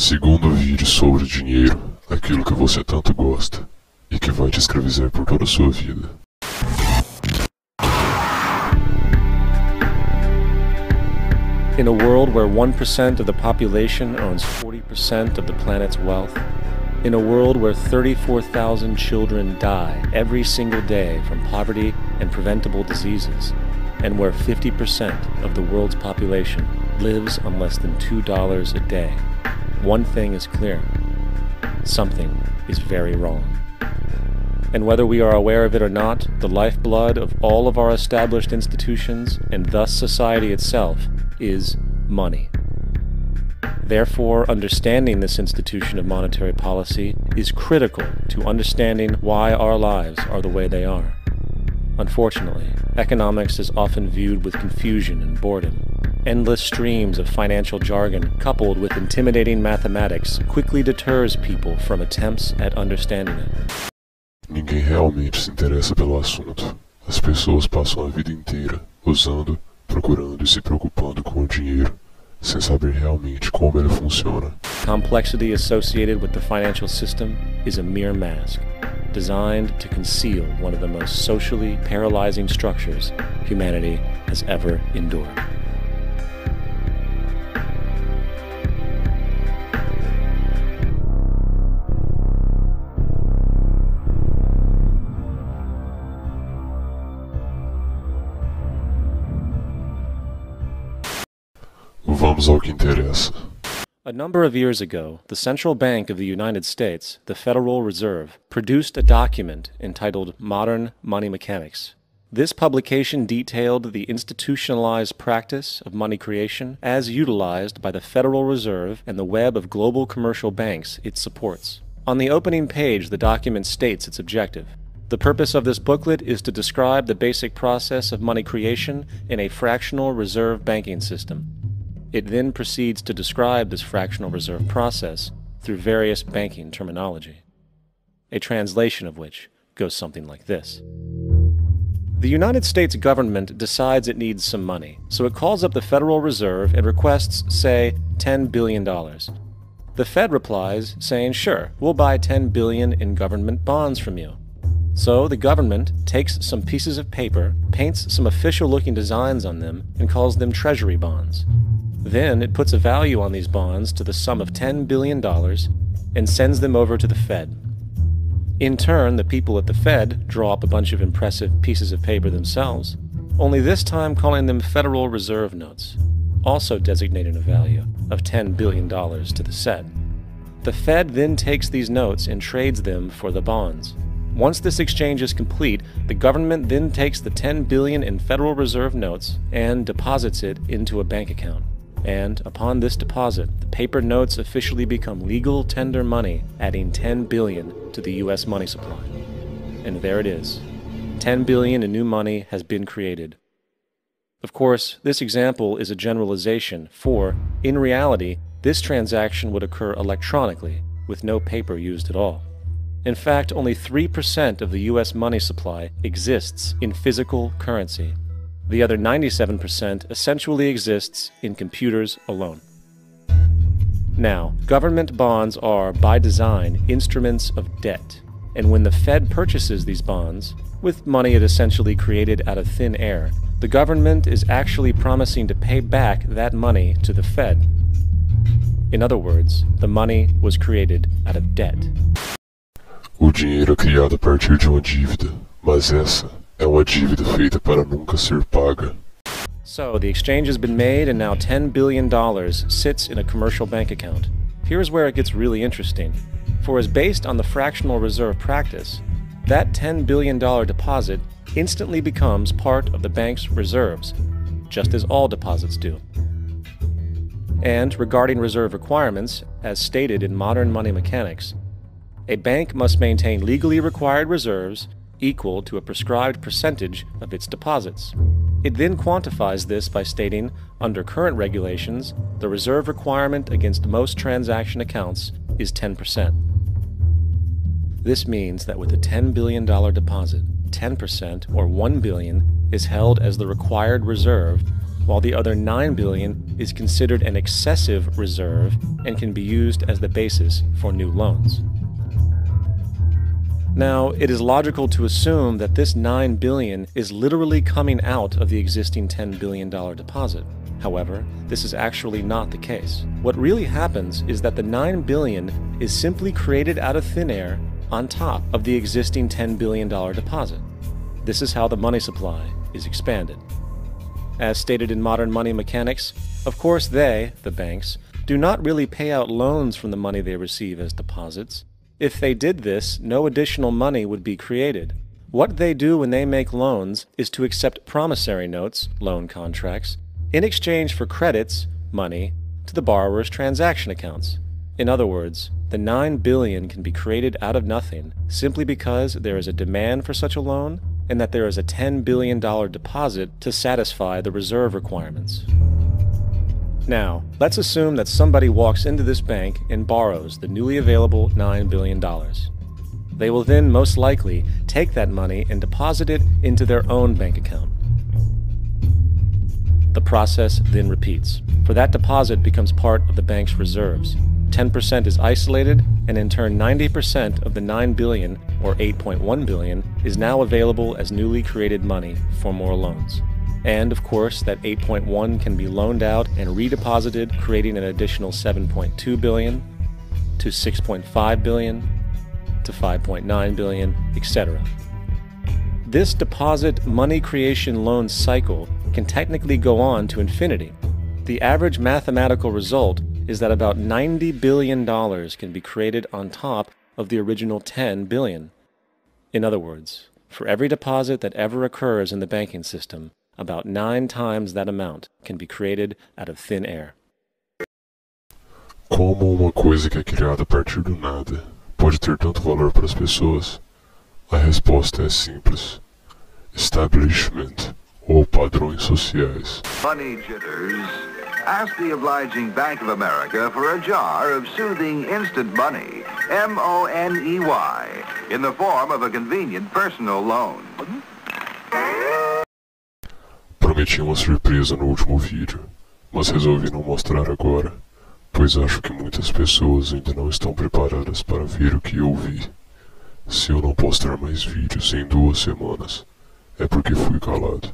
Segundo vídeo sobre dinheiro, aquilo que você tanto gosta e que vai te escravizar por toda a sua vida. In a world where 1% of the population owns 40% of the planet's wealth, in a world where 34,000 children die every single day from poverty and preventable diseases, and where 50% of the world's population lives on less than $2 a day, one thing is clear: something is very wrong. And whether we are aware of it or not, the lifeblood of all of our established institutions, and thus society itself, is money. Therefore, understanding this institution of monetary policy is critical to understanding why our lives are the way they are. Unfortunately, economics is often viewed with confusion and boredom. Endless streams of financial jargon, coupled with intimidating mathematics, quickly deters people from attempts at understanding it. Ninguém realmente se interessa pelo assunto. As pessoas passam a vida inteira usando, procurando e se preocupando com o dinheiro, sem saber realmente como ele funciona. Complexity associated with the financial system is a mere mask, designed to conceal one of the most socially paralyzing structures humanity has ever endured. Vamos ao que interessa. A number of years ago, the Central Bank of the United States, the Federal Reserve, produced a document entitled Modern Money Mechanics. This publication detailed the institutionalized practice of money creation as utilized by the Federal Reserve and the web of global commercial banks it supports. On the opening page, the document states its objective. The purpose of this booklet is to describe the basic process of money creation in a fractional reserve banking system. It then proceeds to describe this fractional reserve process through various banking terminology, a translation of which goes something like this. The United States government decides it needs some money, so it calls up the Federal Reserve and requests, say, $10 billion. The Fed replies, saying, sure, we'll buy $10 billion in government bonds from you. So the government takes some pieces of paper, paints some official-looking designs on them, and calls them treasury bonds. Then it puts a value on these bonds to the sum of $10 billion and sends them over to the Fed. In turn, the people at the Fed draw up a bunch of impressive pieces of paper themselves, only this time calling them Federal Reserve notes, also designating a value of $10 billion to the Fed. The Fed then takes these notes and trades them for the bonds. Once this exchange is complete, the government then takes the $10 billion in Federal Reserve notes and deposits it into a bank account. And upon this deposit, the paper notes officially become legal tender money, adding $10 billion to the U.S. money supply. And there it is. $10 billion in new money has been created. Of course, this example is a generalization, for, in reality, this transaction would occur electronically, with no paper used at all. In fact, only 3% of the U.S. money supply exists in physical currency. The other 97% essentially exists in computers alone. Now, government bonds are, by design, instruments of debt, and when the Fed purchases these bonds, with money it essentially created out of thin air, the government is actually promising to pay back that money to the Fed. In other words, the money was created out of debt. O dinheiro é criado a partir de uma dívida, mas essa é uma dívida feita para nunca ser paga. So, the exchange has been made and now $10 billion sits in a commercial bank account. Here's where it gets really interesting. For as based on the fractional reserve practice, that $10 billion deposit instantly becomes part of the bank's reserves, just as all deposits do. And regarding reserve requirements, as stated in modern money mechanics, a bank must maintain legally required reserves equal to a prescribed percentage of its deposits. It then quantifies this by stating, under current regulations, the reserve requirement against most transaction accounts is 10%. This means that with a $10 billion deposit, 10%, or $1 billion, is held as the required reserve while the other $9 billion is considered an excessive reserve and can be used as the basis for new loans. Now, it is logical to assume that this $9 billion is literally coming out of the existing $10 billion deposit. However, this is actually not the case. What really happens is that the $9 billion is simply created out of thin air on top of the existing $10 billion deposit. This is how the money supply is expanded. As stated in modern money mechanics, of course they, the banks, do not really pay out loans from the money they receive as deposits. If they did this, no additional money would be created. What they do when they make loans is to accept promissory notes, loan contracts, in exchange for credits, money, to the borrower's transaction accounts. In other words, the $9 billion can be created out of nothing simply because there is a demand for such a loan and that there is a $10 billion deposit to satisfy the reserve requirements. Now, let's assume that somebody walks into this bank and borrows the newly available $9 billion. They will then most likely take that money and deposit it into their own bank account. The process then repeats, for that deposit becomes part of the bank's reserves. 10% is isolated, and in turn 90% of the $9 billion, or $8.1 billion, is now available as newly created money for more loans. And, of course, that 8.1 can be loaned out and redeposited, creating an additional 7.2 billion, to 6.5 billion, to 5.9 billion, etc. This deposit money creation loan cycle can technically go on to infinity. The average mathematical result is that about $90 billion can be created on top of the original $10 billion. In other words, for every deposit that ever occurs in the banking system, about 9 times that amount can be created out of thin air. Como uma coisa que é criada a partir do nada pode ter tanto valor para as pessoas? A resposta é simples. Establishment, ou padrões sociais. Money jitters. Ask the obliging Bank of America for a jar of soothing instant money, M-O-N-E-Y, in the form of a convenient personal loan. Prometi uma surpresa no último vídeo, mas resolvi não mostrar agora, pois acho que muitas pessoas ainda não estão preparadas para ver o que eu vi. Se eu não postar mais vídeos em 2 semanas, é porque fui calado.